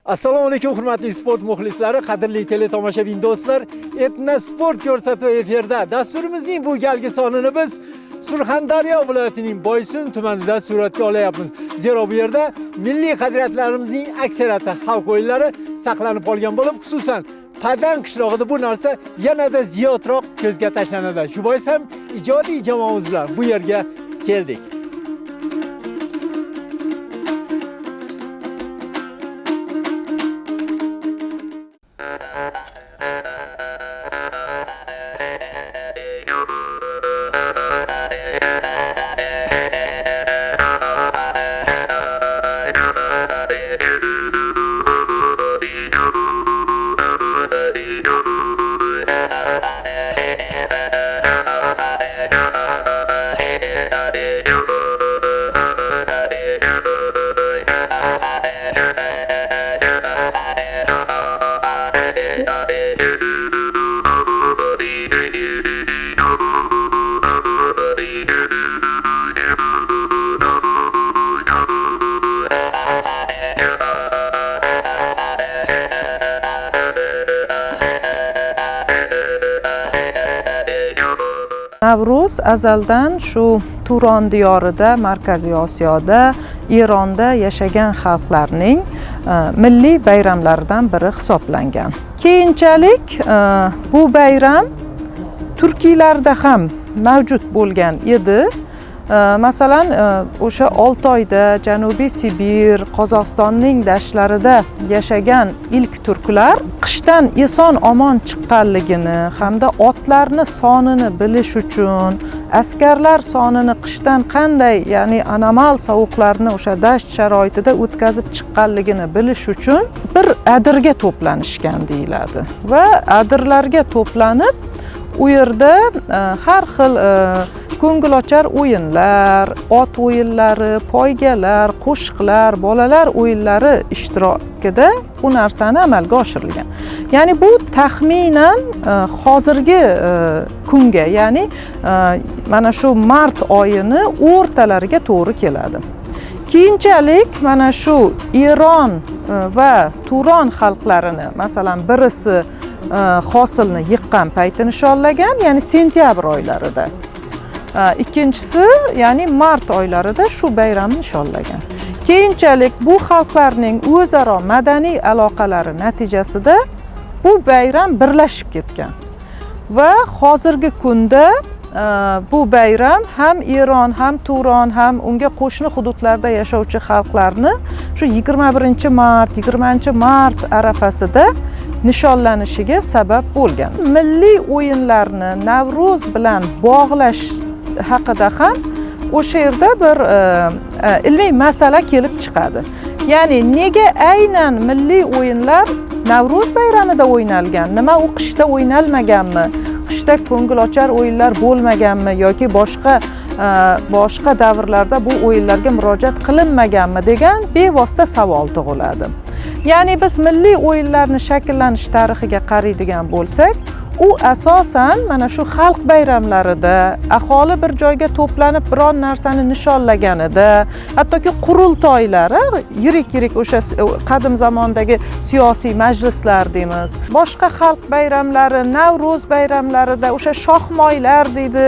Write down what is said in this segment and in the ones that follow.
Assalomu alaykum hurmatli sport muxlislari, qadrli teletomoshabin do'stlar. Etna sport ko'rsatuvi efirda. Dasturimizning bu galgi sonini biz Surxondaryo viloyatining Boysun tumanida suratga olyapmiz. Zero bu yerda milliy qadriyatlarimizning aksariyati xalq o'yinlari saqlanib qolgan bo'lib, xususan Padan qishlog'ida bu narsa yanada ziyodroq ko'zga tashlanadi. Shu bois ham ijodiy jamoamiz bilan bu yerga keldik. Navruz azaldan shu Turon diyorida, Markaziy Osiyoda, Eronda yashagan xalqlarning milliy bayramlaridan biri hisoblangan. Keyinchalik bu bayram Turkiylarda ham mavjud bo'lgan edi. Masalan, o'sha Oltoyda, Janubiy Sibir, Qozog'istonning dashtlarida yashagan ilk turklar qishdan eson-omon chiqqanligini hamda otlarni sonini bilish uchun, askarlar sonini qishdan qanday, ya'ni anomal sovuqlarni o'sha dasht sharoitida o'tkazib chiqqanligini bilish uchun bir adirga to'planishgan deyiladi. Va adirlarga to'planib, u yerda har xil ko'ngilochar o'yinlar, ot o'yinlari, poygalar, qo'shiqlar, bolalar o'yinlari ishtirokida bu narsani amalga oshirilgan. Ya'ni bu taxminan hozirgi kunga, ya'ni mana shu mart oyini o'rtalariga to'g'ri keladi. Keyinchalik mana shu Eron va Turon xalqlarini, masalan, birisi hosilni yiqqan payti nishonlagan, ya'ni sentyabr oylarida. Ikkinchisi, ya'ni mart oylarida shu bayramni nishonlagan. Keyinchalik bu xalqlarning o'zaro madaniy aloqalari natijasida bu bayram birlashib ketgan. Va hozirgi kunda bu bayram ham Eron, ham Turon, ham unga qo'shni hududlarda yashovchi xalqlarni shu 21-mart, 20-mart arafasida nishonlanishiga sabab bo'lgan. Milliy o'yinlarni Navruz bilan bog'lash haqida ham o'sha yerda bir ilmiy masala kelib chiqadi. Ya'ni nega aynan milliy o'yinlar Navruz bayramida o'ynalgan? Nima u qishda o'ynalmaganmi? Qishda ko'ngilochar o'yinlar bo'lmaganmi yoki boshqa davrlarda bu o'yinlarga murojaat qilinmaganmi degan bevosita savol tug'iladi. Ya'ni biz milliy o'yinlarni shakllanish tarixiga qaraydigan bo'lsak, u asosan mana shu xalq bayramlarida aholi bir joyga to'planib biron narsani nishonlaganida, hattoki qurultoylari, yirik o'sha qadim zamondagi siyosiy majlislar deymiz. Boshqa xalq bayramlari, Navruz bayramlarida o'sha shohmoylar deydi,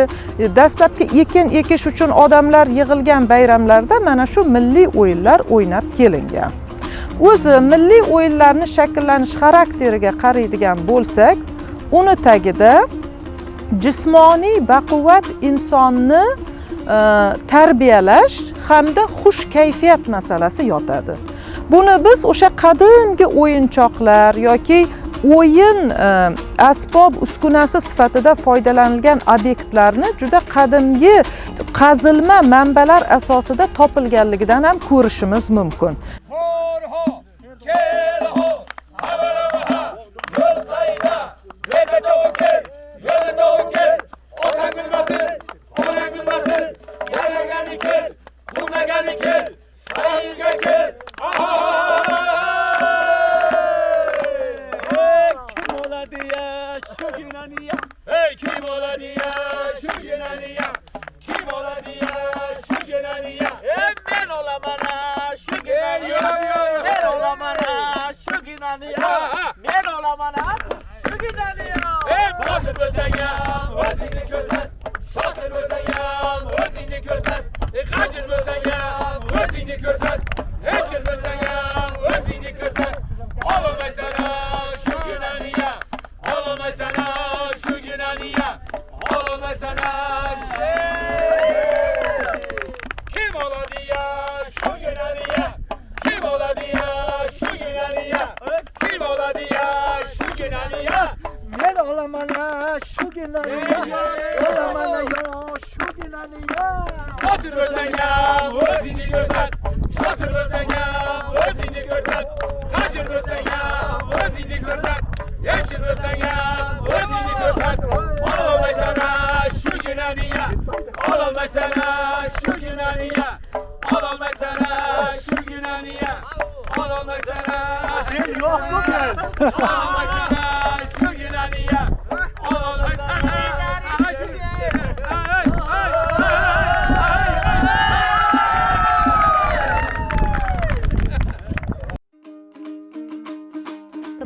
dastlabki ekin ekish uchun odamlar yig'ilgan bayramlarda mana shu milliy o'yinlar o'ynab kelingan. O'zi milliy o'yinlarni shakllanish xarakteriga qaraydigan bo'lsak, uni tagida jismoniy baquvvat insonni tarbiyalash hamda xush kayfiyat masalasi yotadi. Buni biz o'sha qadimgi o'yinchoqlar yoki o'yin asbob uskunasi sifatida foydalanilgan obyektlarni juda qadimgi qazilma manbalar asosida topilganligidan ham ko'rishimiz mumkin. Kim oladi ya şu Yunaniya? Ben olamana şu Yunaniya. ginaniya, men olaman shu ginaniya. Botir bo'lsang ham o'zingni ko'rsat, shotir bo'lsang ham o'zingni ko'rsat, g'ajir bo'lsang ham o'zingni ko'rsat, echir bo'lsang ham o'zingni ko'rsat. Ololmaysan shu ginaniya, ololmaysan shu ginaniya, ololmaysan. Kim oladi ya shu ginaniya? Kim oladi ya shu ginaniya? Kim oladi ya shu ginaniya? Men olaman shu ginaniya, olaman shu ginaniya. Botir bo'lsang ham o'zingni ko'rsat, shotir bo'lsang ham o'zingni ko'rsat, g'ajir bo'lsang ham o'zingni ko'rsat, echir bo'lsang ham o'zingni ko'rsat. Ololmaysan shu ginaniya, ololmaysan shu ginaniya, ololmaysan shu ginaniya, ololmaysan Men yo'qmi men? ololmaysan shu ginaniya, ololmaysan shu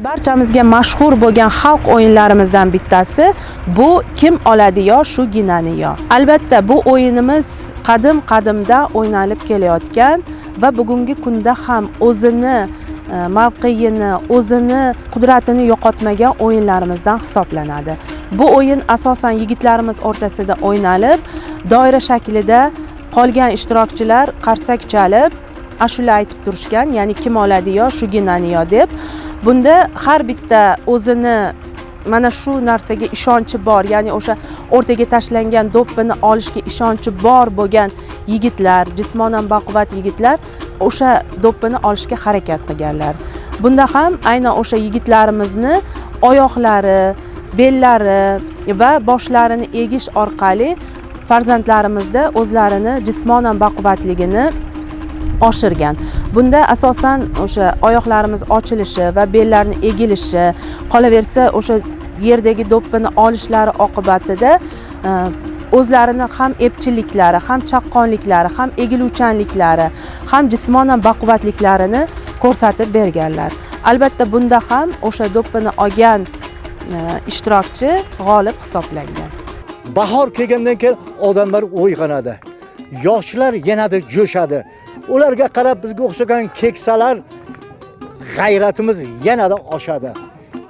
Barchamizga mashhur bo'lgan xalq o'yinlarimizdan bittasi bu kim oladi yo shu ginani yo. Albatta bu o'yinimiz qadim-qadimda o'ynalib kelayotgan va bugungi kunda ham o'zini mavqeyini, o'zini qudratini yo'qotmagan o'yinlarimizdan hisoblanadi. Bu o'yin asosan yigitlarimiz o'rtasida o'ynalib, doira shaklida qolgan ishtirokchilar qarsak chalib, ashula aytib turishgan, ya'ni kim oladi yo shu ginani yo deb. Bunda har bitta o'zini mana shu narsaga ishonchi bor, ya'ni o'sha o'rtaga tashlangan do'ppini olishga ishonchi bor bo'lgan yigitlar, jismonan baquvvat yigitlar o'sha do'ppini olishga harakat qilganlar. Bunda ham aynan o'sha yigitlarimizni oyoqlari, bellari va boshlarini egish orqali farzandlarimizda o'zlarini jismonan baquvvatligini oshirgan. Bunda asosan o'sha oyoqlarimiz ochilishi va bellarni egilishi, qolaversa o'sha yerdagi do'ppini olishlari oqibatida o'zlarini ham epchilliklari, ham chaqqonliklari, ham egiluvchanliklari, ham jismonan baquvvatliklarini ko'rsatib berganlar. Albatta bunda ham o'sha do'ppini olgan ishtirokchi g'olib hisoblangan. Bahor kelgandan keyin odamlar uyg'onadi. Yoshlar yanada jo'shadi. Ularga qarab bizga o'xshagan keksalar g'ayratimiz yanada oshadi.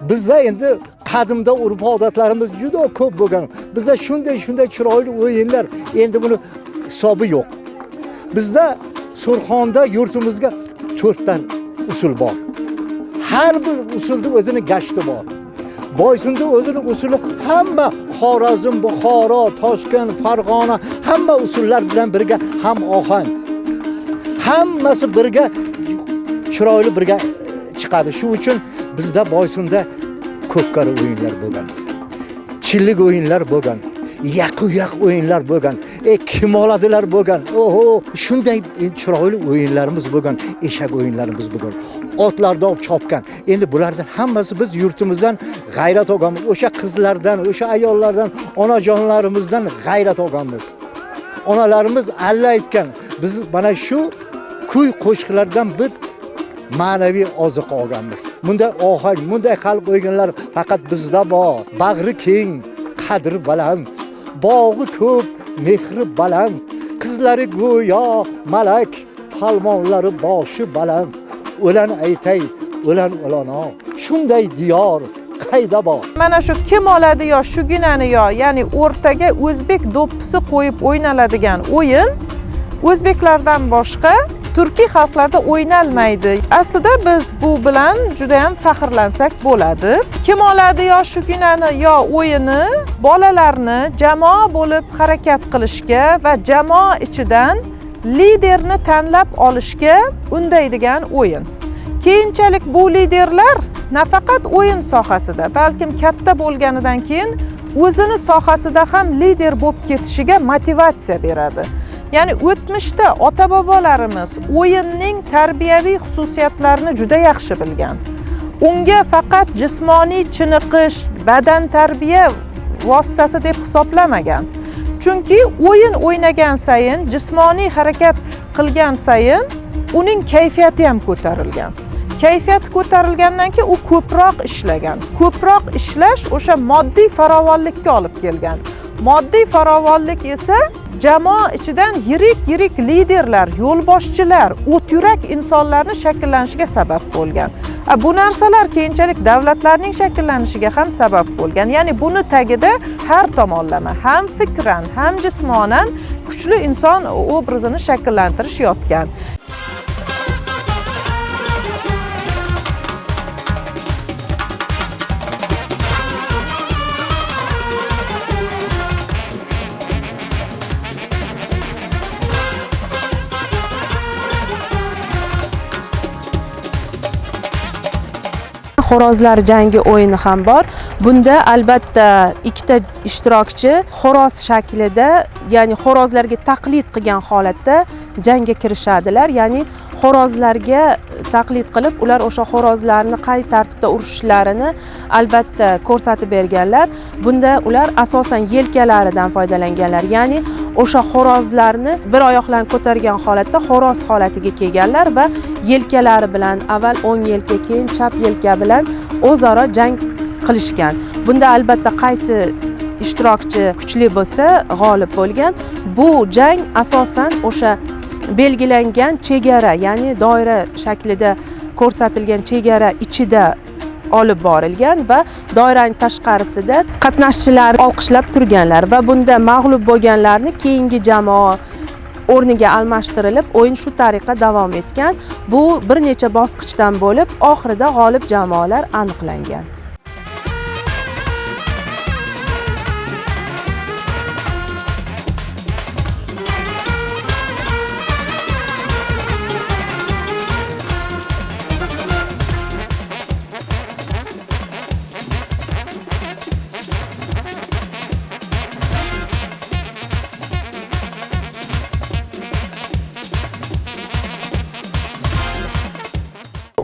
Bizda endi qadimda urf-odatlarimiz juda ko'p bo'lgan. Bizda shunday chiroyli o'yinlar, endi buni hisobi yo'q. Bizda Surxonda yurtimizga 4 ta usul bor. Har bir usulda o'zining gashti bor. Boysunda o'zining usuli hamma Xorazm, Buxoro, Toshkent, Farg'ona hamma usullar bilan birga ham ohang. Hammasi birga chiroyli birga chiqadi. Shu uchun bizda Boysunda ko'pkari o'yinlar bo'lgan. Chillik o'yinlar bo'lgan. Yaq o'yinlar bo'lgan. Kim oladilar bo'lgan. Oho, shunday chiroyli o'yinlarimiz bo'lgan, eshak o'yinlarimiz bo'lgan. Otlarda olib chopgan. Endi bulardan hammasi biz yurtimizdan g'ayrat olganmiz. O'sha qizlardan, o'sha ayollardan, onajonlarimizdan g'ayrat olganmiz. Onalarimiz alla aytgan. Biz mana shu kuy qo'shiqlardan bir ma'naviy oziq olganmiz. Bunday ohang, bunday xalq o'yinlari faqat bizda bor. Bag'ri keng, qadri baland, bog'i ko'p, mehri baland, qizlari go'yo malak, palmonlari boshi baland. O'lan aytay, o'lan o'lano, shunday diyor qayda bor. Mana shu kim oladi yo shu ginani yo, ya'ni o'rtaga o'zbek do'ppisi qo'yib o'ynaladigan o'yin o'zbeklardan boshqa turkiy xalqlarda o'ynalmaydi. Aslida biz bu bilan juda ham faxrlansak bo'ladi. Kim oladi yo shu ginani yo o'yini bolalarni jamoa bo'lib harakat qilishga va jamoa ichidan liderni tanlab olishga undaydigan o'yin. Keyinchalik bu liderlar nafaqat o'yin sohasida, balkim katta bo'lganidan keyin o'zini sohasida ham lider bo'lib ketishiga motivatsiya beradi. Ya'ni o'tmishda ota-bobolarimiz o'yinning tarbiyaviy xususiyatlarini juda yaxshi bilgan. Unga faqat jismoniy chiniqish, badan tarbiya vositasi deb hisoblamagan. Chunki o'yin o'ynagan sayin, jismoniy harakat qilgan sayin uning kayfiyati ham ko'tarilgan. kayfiyati ko'tarilgandan keyin u ko'proq ishlagan. Ko'proq ishlash o'sha moddiy farovonlikka olib kelgan. Moddiy farovonlik esa jamoa ichidan yirik liderlar, yo'lboshchilar, o't yurak insonlarning shakllanishiga sabab bo'lgan. Bu narsalar keyinchalik davlatlarning shakllanishiga ham sabab bo'lgan. Ya'ni buni tagida har tomonlama, ham fikran, ham jismonan kuchli inson obrazini shakllantirish yotgan. Xo'rozlar jangi o'yini ham bor. Bunda albatta ikkita ishtirokchi xo'roz shaklida, ya'ni xo'rozlarga taqlid qilgan holatda jangga kirishadilar. Ya'ni xo'rozlarga taqlid qilib, ular o'sha xo'rozlarni qay tartibda urishlarini albatta ko'rsatib berganlar. Bunda ular asosan yelkalaridan foydalanganlar. Ya'ni o'sha xo'rozlarni bir oyoqlarni ko'targan holatda xo'roz holatiga kelganlar va yelkalari bilan avval o'ng yelka, keyin chap yelka bilan o'zaro jang qilishgan. Bunda albatta qaysi ishtirokchi kuchli bo'lsa, g'olib bo'lgan. Bu jang asosan o'sha belgilangan chegara, ya'ni doira shaklida ko'rsatilgan chegara ichida olib borilgan va doiraning tashqarisida qatnashchilar olqishlab turganlar va bunda mag'lub bo'lganlarni keyingi jamoa o'rniga almashtirilib, o'yin shu tariqa davom etgan. Bu bir necha bosqichdan bo'lib, oxirida g'olib jamoalar aniqlangan.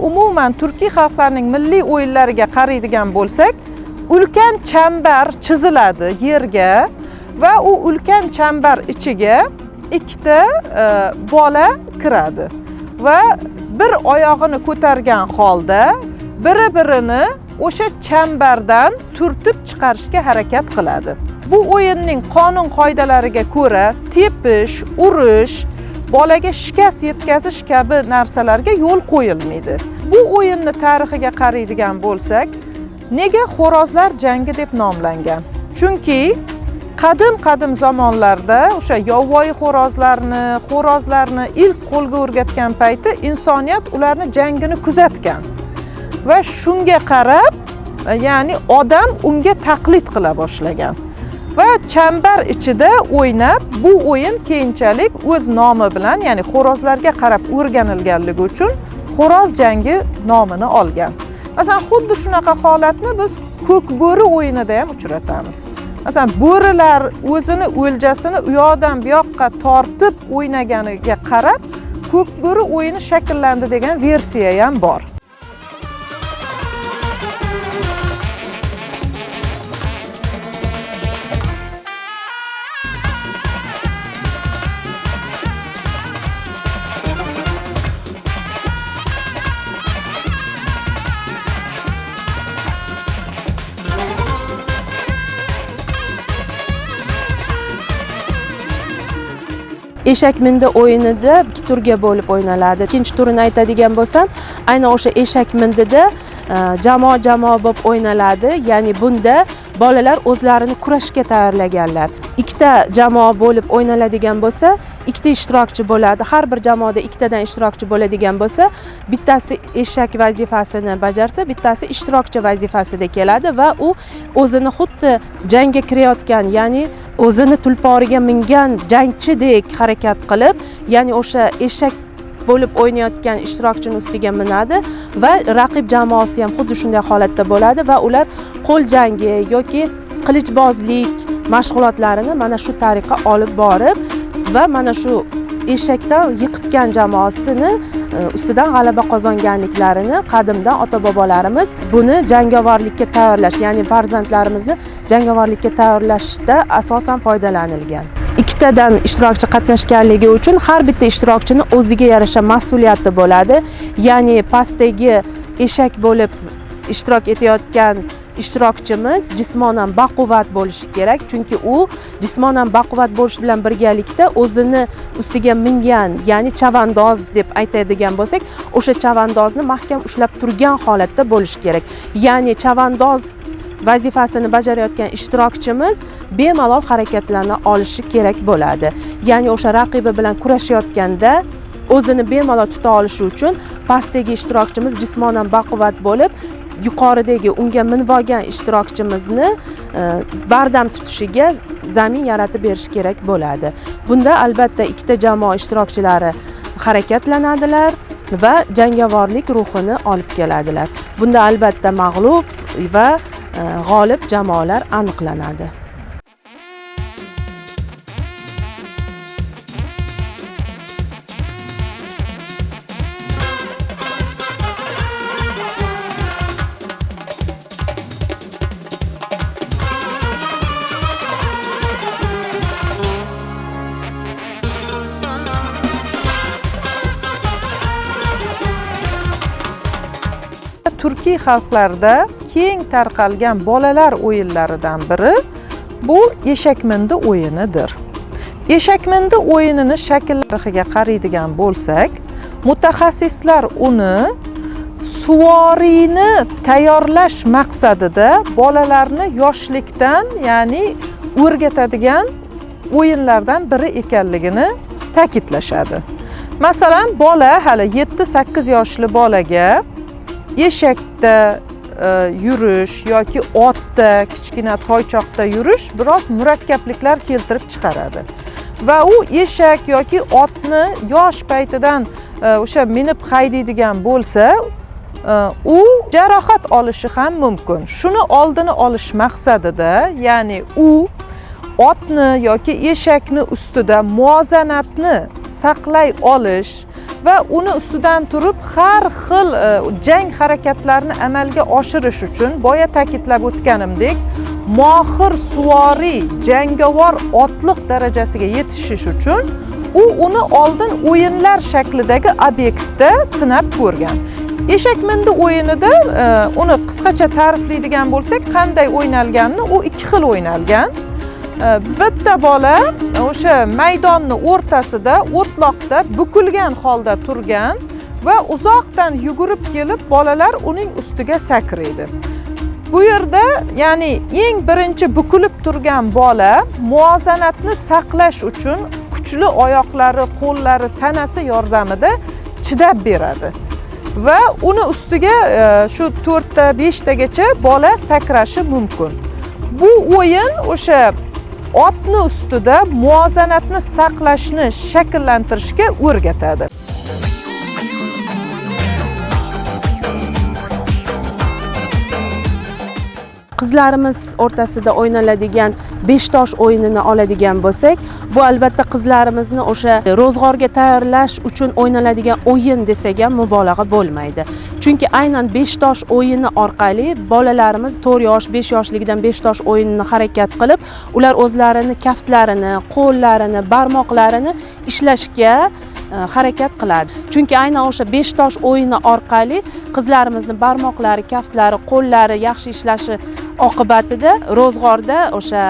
Umuman turkiy xalqlarining milliy o'yinlariga qaraydigan bo'lsak, ulkan chambar chiziladi yerga va u ulkan chambar ichiga ikkita bola kiradi va bir oyog'ini ko'targan holda biri-birini o'sha chambardan turtib chiqarishga harakat qiladi. Bu o'yinning qonun qoidalariga ko'ra tepish, urish, bolaga shikast yetkazish kabi narsalarga yo'l qo'yilmaydi. Bu o'yinni tarixiga qaraydigan bo'lsak, nega xo'rozlar jangi deb nomlangan? Chunki qadim zamonlarda o'sha yovvoyi xo'rozlarni ilk qo'lga o'rgatgan payti insoniyat ularni jangini kuzatgan. Va shunga qarab, ya'ni odam unga taqlid qila boshlagan. Va chambar ichida o'ynab, bu o'yin keyinchalik o'z nomi bilan, ya'ni xo'rozlarga qarab o'rganilganligi uchun xo'roz jangi nomini olgan. Masalan, xuddi shunaqa holatni biz ko'kbo'ri o'yinida ham uchratamiz. Masalan, bo'rilar o'zini o'ljasini u yoqdan bu yoqqa tortib o'ynaganiga qarab ko'kbo'ri o'yini shakllandi degan versiya ham bor. Eshak mindi o'yinida ikki turga bo'lib o'ynaladi. Ikkinchi turini aytadigan bo'lsam, aynan o'sha eshak mindida jamoa bo'lib o'ynaladi. Ya'ni bunda bolalar o'zlarini kurashga tayyorlaganlar. Ikkita jamoa bo'lib o'ynaladigan bo'lsa, ikkita ishtirokchi bo'ladi. Har bir jamoada ikkitadan ishtirokchi bo'ladigan bo'lsa, bittasi eshak vazifasini bajarsa, bittasi ishtirokchi vazifasida keladi va u o'zini xuddi jangga kirayotgan, ya'ni o'zini tulporiga mingan jangchidek harakat qilib, ya'ni o'sha eshak bo'lib o'ynayotgan ishtirokchining ustiga minadi va raqib jamoasi ham xuddi shunday holatda bo'ladi va ular qo'l jangi yoki qilichbozlik mashg'ulotlarini mana shu tariqa olib borib va mana shu eshakdan yiqitgan jamoasini ustidan g'alaba qozonganliklarini qadimdan ota-bobolarimiz buni jangovarlikka tayyorlash, ya'ni farzandlarimizni jangovarlikka tayyorlashda asosan foydalanilgan. ikkitadan ishtirokchi qatnashganligi uchun har bitta ishtirokchini o'ziga yarasha mas'uliyati bo'ladi. Ya'ni pastdagi eshak bo'lib ishtirok etayotgan ishtirokchimiz jismonan baquvvat bo'lishi kerak, chunki u jismonan baquvvat bo'lish bilan birgalikda o'zini ustiga mingan, ya'ni chavandoz deb aytadigan bo'lsak, o'sha chavandozni mahkam ushlab turgan holatda bo'lishi kerak. Ya'ni chavandoz vazifasini bajarayotgan ishtirokchimiz bemalol harakatlana olishi kerak bo'ladi. Ya'ni o'sha raqibi bilan kurashayotganda o'zini bemalol tuta olishi uchun pastdagi ishtirokchimiz jismonan baquvvat bo'lib, yuqoridagi unga minib olgan ishtirokchimizni bardam tutishiga zamin yaratib berish kerak bo'ladi. Bunda albatta ikkita jamoa ishtirokchilari harakatlanadilar va jangovorlik ruhini olib keladilar. Bunda albatta mag'lub va g'olib jamoalar aniqlanadi. Turkiy xalqlarida keng tarqalgan bolalar o'yinlaridan biri bu eshakmindi o'yinidir. Eshakmindi o'yinini shakllariga qaraydigan bo'lsak, mutaxassislar uni suvoriyni tayyorlash maqsadida bolalarni yoshlikdan, ya'ni o'rgatadigan o'yinlardan biri ekanligini ta'kidlashadi. Masalan, bola hali 7-8 yoshli bolaga eshakda yurish yoki otda, kichkina toychoqda yurish biroz murakkabliklar keltirib chiqaradi. Va u eshak yoki otni yosh paytidan o'sha minib haydaydigan bo'lsa, u jarohat olishi ham mumkin. Shuni oldini olish maqsadida, ya'ni u otni yoki eshakni ustida muvozanatni saqlay olish va uni ustidan turib har xil jang harakatlarini amalga oshirish uchun boya ta'kidlab o'tganimdek, mohir suvoriy, jangovar otliq darajasiga yetishish uchun u uni oldin o'yinlar shaklidagi obyektda sinab ko'rgan. Eshakmindi o'yinida uni qisqacha ta'riflaydigan bo'lsak, qanday o'ynalganini u ikki xil o'ynalgan. Bitta bola o'sha maydonni o'rtasida o'tloqda bukilgan holda turgan va uzoqdan yugurib kelib bolalar uning ustiga sakraydi. Bu yerda, ya'ni eng birinchi bukilib turgan bola muvozanatni saqlash uchun kuchli oyoqlari, qo'llari, tanasi yordamida chidab beradi. Va uni ustiga shu 4-5 tagacha bola sakrashi mumkin. Bu o'yin o'sha otni ustida muvozanatni saqlashni shakllantirishga o'rgatadi. Qizlarimiz o'rtasida o'ynaladigan 5 tosh o'yinini oladigan bo'lsak, bu albatta qizlarimizni o'sha ro'zg'orga tayyorlash uchun o'ynaladigan o'yin desak ham mubolag'a bo'lmaydi. Chunki aynan 5 tosh o'yini orqali bolalarimiz 4 yosh, 5 yoshligidan 5 tosh o'yinini harakat qilib, ular o'zlarini kaftlarini, qo'llarini, barmoqlarini ishlashga harakat qiladi. Chunki aynan o'sha 5 tosh o'yini orqali qizlarimizning barmoqlari, kaftlari, qo'llari yaxshi ishlashi oqibatida ro'zg'orda o'sha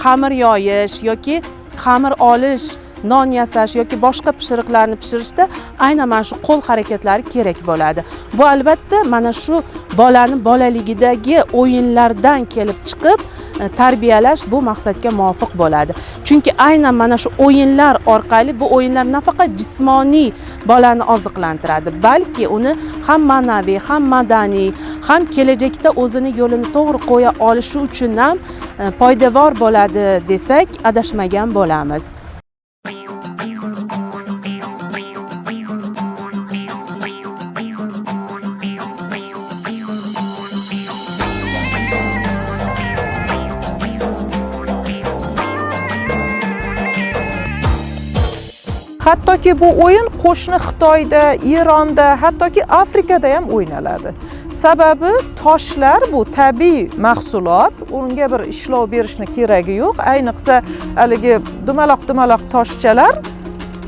xamir yoyish yoki xamir olish, non yasash yoki boshqa pishiriqlarni pishirishda aynan mana shu qo'l harakatlari kerak bo'ladi. Bu albatta mana shu bolani bolaligidagi o'yinlardan kelib chiqib tarbiyalash bu maqsadga muvofiq bo'ladi. Chunki aynan mana shu o'yinlar orqali bu o'yinlar nafaqat jismoniy bolani oziqlantiradi, balki uni ham ma'naviy, ham madaniy, ham kelajakda o'zini yo'lini to'g'ri qo'ya olishi uchun ham foydavor bo'ladi desak, adashmagan bo'lamiz. Hattoki bu o'yin qo'shni Xitoyda, Eronda, hattoki Afrikada ham o'ynaladi. Sababi toshlar bu tabiiy mahsulot, unga bir ishlov berishni keragi yo'q. Ayniqsa haligi dumaloq toshchalar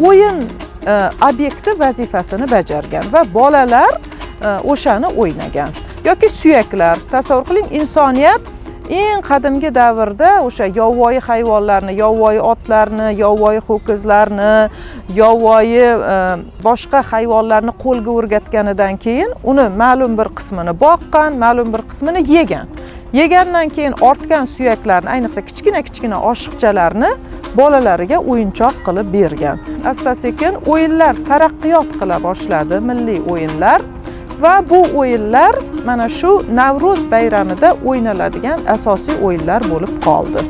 o'yin obyekti vazifasini bajargan va bolalar o'shani o'ynagan. Yoki suyaklar, tasavvur qiling, insoniyat eng qadimgi davrda o'sha yovvoyi hayvonlarni, yovvoyi otlarni, yovvoyi ho'kizlarni, yovvoyi boshqa hayvonlarni qo'lga o'rgatganidan keyin uni ma'lum bir qismini boqqan, ma'lum bir qismini yegan. Yegandan keyin ortgan suyaklarni, ayniqsa kichkina oshiqchalarni bolalariga o'yinchoq qilib bergan. Asta-sekin o'yinlar taraqqiyot qila boshladi, milliy o'yinlar. Va bu o'yinlar mana shu Navro'z bayramida o'ynaladigan asosiy o'yinlar bo'lib qoldi.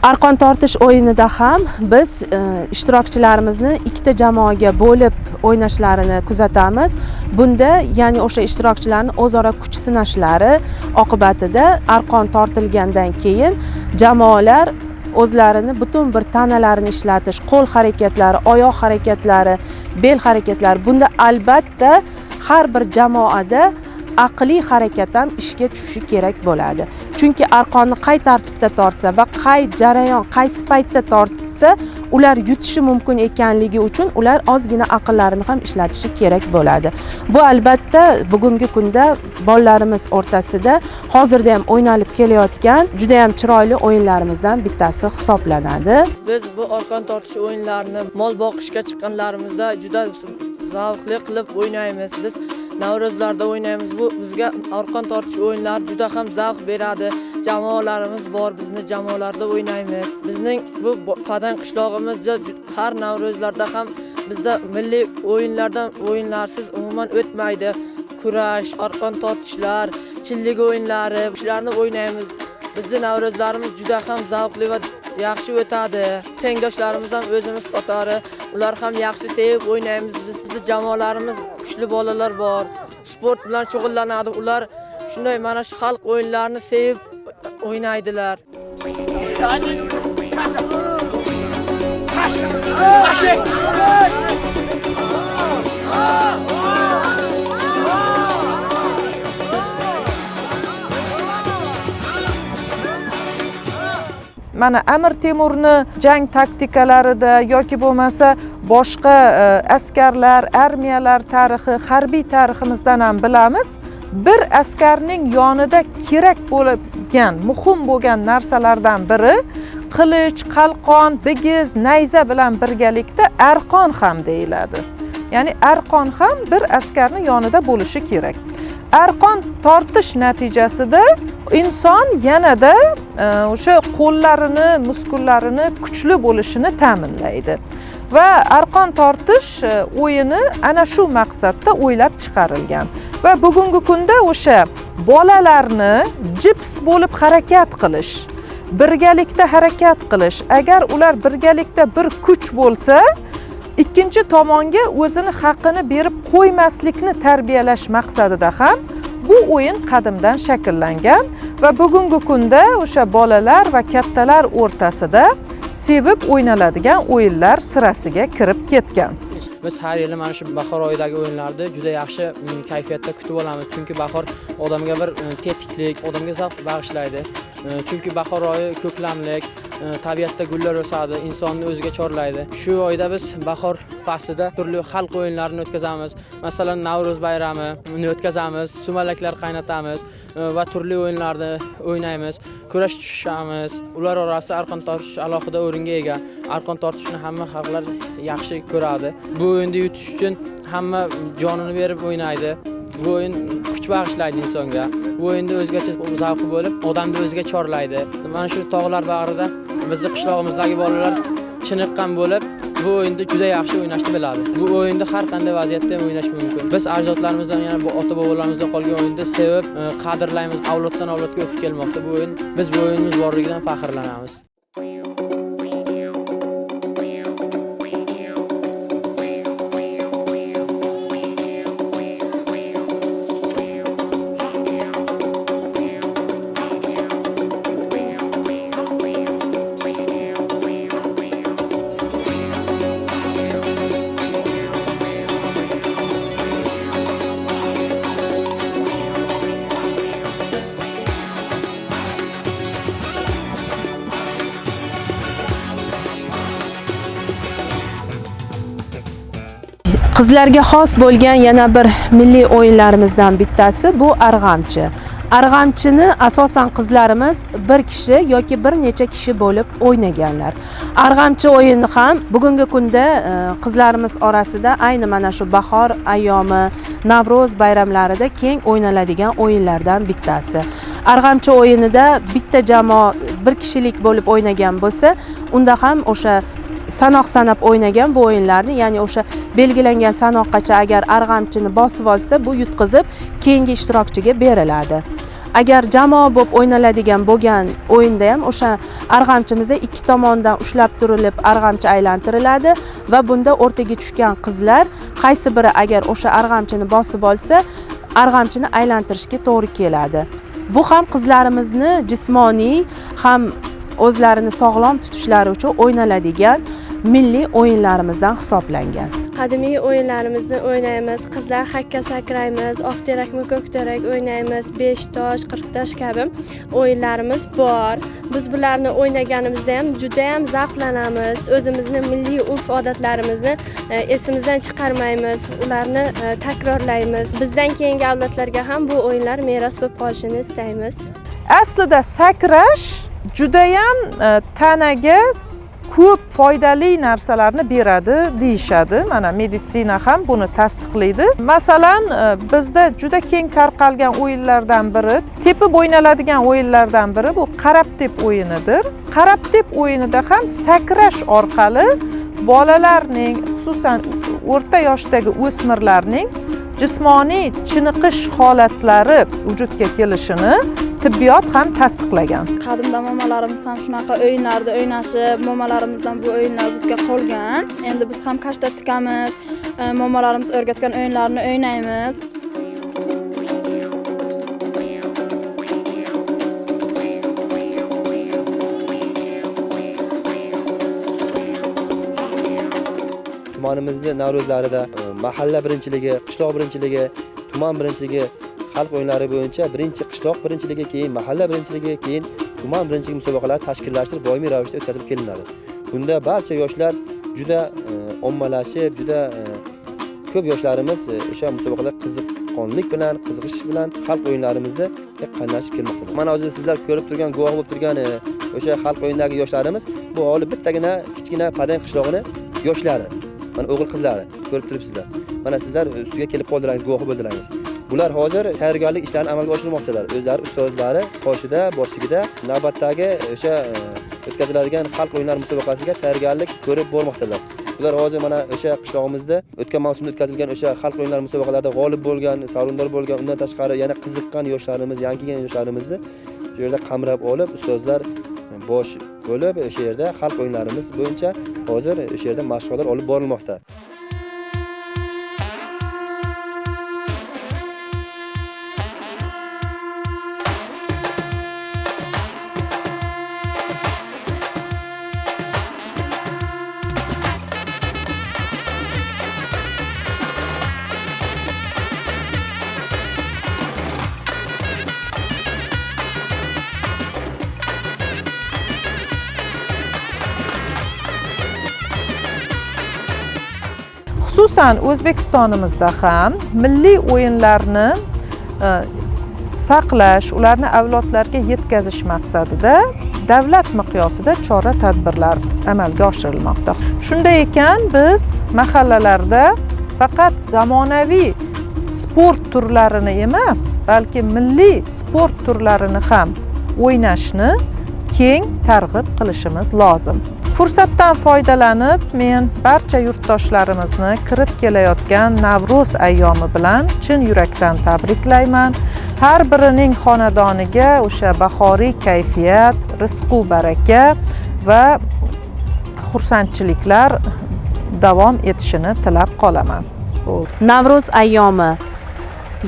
Arqon tortish o'yinida ham biz ishtirokchilarimizni ikkita jamoaga bo'lib o'ynashlarini kuzatamiz. Bunda, ya'ni o'sha ishtirokchilarning o'zaro kuch sinashlari oqibatida arqon tortilgandan keyin jamoalar o'zlarini butun bir tanalarini ishlatish, qo'l harakatlari, oyoq harakatlari, bel harakatlari. Bunda albatta har bir jamoada aqliy harakat ham ishga tushishi kerak bo'ladi. Chunki arqonni qay tartibda tortsa va qay jarayon, qaysi paytda tortsa, ular yutishi mumkin ekanligi uchun ular ozgina aqllarini ham ishlatishi kerak bo'ladi. Bu albatta bugungi kunda bolalarimiz o'rtasida hozirda ham o'ynalib kelayotgan juda ham chiroyli o'yinlarimizdan bittasi hisoblanadi. Biz bu arqon tortish o'yinlarini mol boqishga chiqqanlarimizda juda zavqli qilib o'ynaymiz. Biz Navro'zlarda o'ynaymiz. Bu bizga arqon tortish o'yinlari juda ham zavq beradi. Jamoalarimiz bor, bizni jamoalarda o'ynaymiz. Bizning bu Padan qishlog'imizda har Navro'zlarda ham bizda milliy o'yinlarsiz umuman o'tmaydi. Kurash, arqon tortishlar, chillik o'yinlari, shularni o'ynaymiz. Bizning Navro'zlarimiz juda ham zavqli va yaxshi o'tadi. Tengdoshlarimiz ham o'zimiz qatori, ular ham yaxshi sevib o'ynaymiz. Bizning jamoalarimiz kuchli bolalar bor. Sport bilan shug'ullanadi. Ular shunday mana shu xalq o'yinlarini sevib o'ynaydilar. Mana Amir Temurni jang taktikalarida yoki bo'lmasa boshqa askarlar, armiyalar tarixi, harbiy tariximizdan ham bilamiz. Bir askarning yonida kerak bo'lgan, muhim bo'lgan narsalardan biri qilich, qalqon, bigiz, nayza bilan birgalikda arqon ham deyiladi. Ya'ni arqon ham bir askarning yonida bo'lishi kerak. Arqon tortish natijasida inson yanada o'sha qo'llarini, muskullarini kuchli bo'lishini ta'minlaydi. Va arqon tortish o'yini ana shu maqsadda o'ylab chiqarilgan. Va bugungi kunda o'sha bolalarni jips bo'lib harakat qilish, birgalikda harakat qilish, agar ular birgalikda bir kuch bo'lsa, ikkinchi tomonga o'zini haqqini berib qo'ymaslikni tarbiyalash maqsadida ham bu o'yin qadimdan shakllangan va bugungi kunda o'sha bolalar va kattalar o'rtasida sevib o'ynaladigan o'yinlar sirasiga kirib ketgan. Biz har yili mana shu bahor oyidagi o'yinlarni juda yaxshi kayfiyatda kutib olamiz. Chunki bahor odamga bir tetiklik, odamga zavq bag'ishlaydi. Chunki bahor oyi ko'klamlik, tabiatda gullar o'sadi, insonni o'ziga chorlaydi. Shu oyda biz bahor faslida turli xalq o'yinlarini o'tkazamiz. Masalan, Navro'z bayramini o'tkazamiz, sumalaklar qaynatamiz va turli o'yinlarni o'ynaymiz, kurash tushamiz. Ular orasida arqon tortish alohida o'ringa ega. Arqon tortishni hamma xalqlar yaxshi ko'radi. Bu o'yinda yutish uchun hamma jonini berib o'ynaydi. Bu o'yin kuch bag'ishlaydi insonga. Bu o'yinda o'zgacha zavqi bo'lib, odamni o'ziga chorlaydi. Mana shu tog'lar bag'rida bizning qishlog'imizdagi bolalar chiniqqan bo'lib, bu o'yinda juda yaxshi o'ynashni biladi. Bu o'yinda har qanday vaziyatda ham o'ynash mumkin. Biz ajdodlarimizdan, yana bu ota-bobolarimizdan qolgan o'yinda sevib, qadrlaymiz, avloddan avlodga o'tib kelmoqda bu o'yin. Biz bu o'yinimiz borligidan faxrlanamiz. Qizlarga xos bo'lgan yana bir milliy o'yinlarimizdan bittasi bu arg'amchi. Arg'amchini asosan qizlarimiz bir kishi yoki bir necha kishi bo'lib o'ynaganlar. Arg'amchi o'yini ham bugungi kunda qizlarimiz orasida ayni mana shu bahor ayyomi, Navro'z bayramlarida keng o'ynaladigan o'yinlardan bittasi. Arg'amchi o'yinida bitta jamoa bir kishilik bo'lib o'ynagan bo'lsa, unda ham o'sha sanoq sanab o'ynagan bu o'yinlarni, ya'ni o'sha belgilangan sanoqqacha agar arg'amchini bosib olsa, bu yutqizib keyingi ishtirokchiga beriladi. Agar jamoa bo'lib o'ynaladigan bo'lgan o'yinda ham o'sha arg'amchimizda ikki tomondan ushlab turilib arg'amchi aylantiriladi va bunda o'rtaga tushgan qizlar qaysi biri agar o'sha arg'amchini bosib olsa, arg'amchini aylantirishga to'g'ri keladi. Bu ham qizlarimizni jismoniy ham o'zlarini sog'lom tutishlari uchun o'ynaladigan milliy o'yinlarimizdan hisoblangan. Qadimiy o'yinlarimizni o'ynaymiz. Qizlar hakka sakraymiz, oq terakmi, ko'k terak o'ynaymiz, 5 tosh, 40 tosh kabi o'yinlarimiz bor. Biz bularni o'ynaganimizda ham juda ham zavqlanamiz. O'zimizni milliy urf-odatlarimizni esimizdan chiqarmaymiz, ularni takrorlaymiz. Bizdan keyingi avlodlarga ham bu o'yinlar meros bo'lib qolishini istaymiz. Aslida sakrash juda ham tanaga ko'p foydali narsalarni beradi deyishadi. Mana meditsina ham buni tasdiqlaydi. Masalan, bizda juda keng tarqalgan o'yinlardan biri, tepib o'ynaladigan o'yinlardan biri bu qarab tep o'yinidir. Qarab tep o'yinida ham sakrash orqali bolalarning, xususan o'rta yoshdagi o'smirlarning jismoniy chiniqish holatlari vujudga kelishini tibbiyot ham tasdiqlagan. Qadimda momalarimiz ham shunaqa o'yinlarda o'ynashib, momalarimizdan bu o'yinlar bizga qolgan. Endi biz ham qashta tikamiz, momalarimiz o'rgatgan o'yinlarni o'ynaymiz. Tumanimizda Navro'zlarida mahalla birinchiligi, qishloq birinchiligi, tuman birinchiligi, xalq o'yinlari bo'yicha birinchi qishloq birinchiligi, keyin mahalla birinchiligi, keyin tuman birinchiligi musobaqalari tashkillashtirib doimiy ravishda o'tkazilib kelinadi. Bunda barcha yoshlar juda ommalashib, juda ko'p yoshlarimiz o'sha musobaqalar qiziqqonlik bilan, qiziqish bilan xalq o'yinlarimizda qatnashib kelmoqda. Mana hozir sizlar ko'rib turgan, guvoh bo'lib turgan o'sha xalq o'yinidagi yoshlarimiz bu hali bittagina kichkina Padang qishlog'ini yoshlari. Mana o'g'il qizlari ko'rib turibsizlar. Mana sizlar ustiga kelib qoldiringiz, guvoh bo'ldiringiz. Bular hozir tayyorgarlik ishlarini amalga oshirmoqdalar. O'zlari ustozlari qoshida, boshligida navbatdagi o'sha o'tkaziladigan xalq o'yinlari musobaqasiga tayyorgarlik ko'rib bormoqdalar. Ular hozir mana o'sha qishlog'imizda o'tgan mavsumda o'tkazilgan o'sha xalq o'yinlari musobaqalarida g'olib bo'lgan, sovrindor bo'lgan, undan tashqari yana qiziqqan yoshlarimiz, yangi kelgan yoshlarimizni shu yerda qamrab olib, ustozlar bosh bo'lib o'sha yerda xalq o'yinlarimiz bo'yicha hozir o'sha yerda mashg'ulotlar olib borilmoqda. Xususan O'zbekistonimizda ham milliy o'yinlarni saqlash, ularni avlodlarga yetkazish maqsadida davlat miqyosida chora-tadbirlar amalga oshirilmoqda. Shunday ekan, biz mahallalarda faqat zamonaviy sport turlarini emas, balki milliy sport turlarini ham o'ynashni keng targ'ib qilishimiz lozim. Fursatdan foydalanib, men barcha yurtdoshlarimizni kirib kelayotgan Navro'z ayyomi bilan chin yurakdan tabriklayman. Har birining xonadoniga o'sha bahoriy kayfiyat, rizq-u baraka va xursandchiliklar davom etishini tilab qolaman. Navro'z ayyomi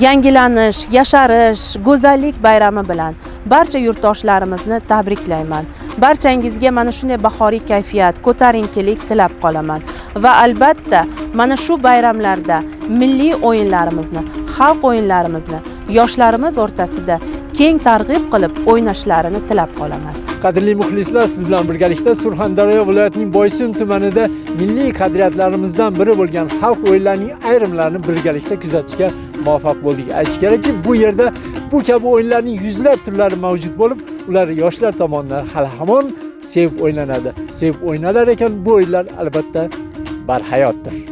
yangilanish, yasharish, go'zallik bayrami bilan barcha yurtdoshlarimizni tabriklayman. Barchangizga mana shunday bahoriy kayfiyat, ko'tarinkilik tilab qolaman va albatta mana shu bayramlarda milliy o'yinlarimizni, xalq o'yinlarimizni yoshlarimiz o'rtasida keng targ'ib qilib o'ynashlarini tilab qolaman. Qadrli muxlislar, siz bilan birgalikda Surxondaryo viloyatining Boysun tumanida milliy qadriyatlarimizdan biri bo'lgan xalq o'yinlarining ayrimlarini birgalikda kuzatishga muvaffaq bo'ldik. Aytish kerakki, bu yerda bu kabi o'yinlarning yuzlab turlari mavjud bo'lib, ular yoshlar tomonidan hali hamon sevib o'ynanadi. Sevib o'ynalar ekan, bu o'yinlar albatta barhayotdir.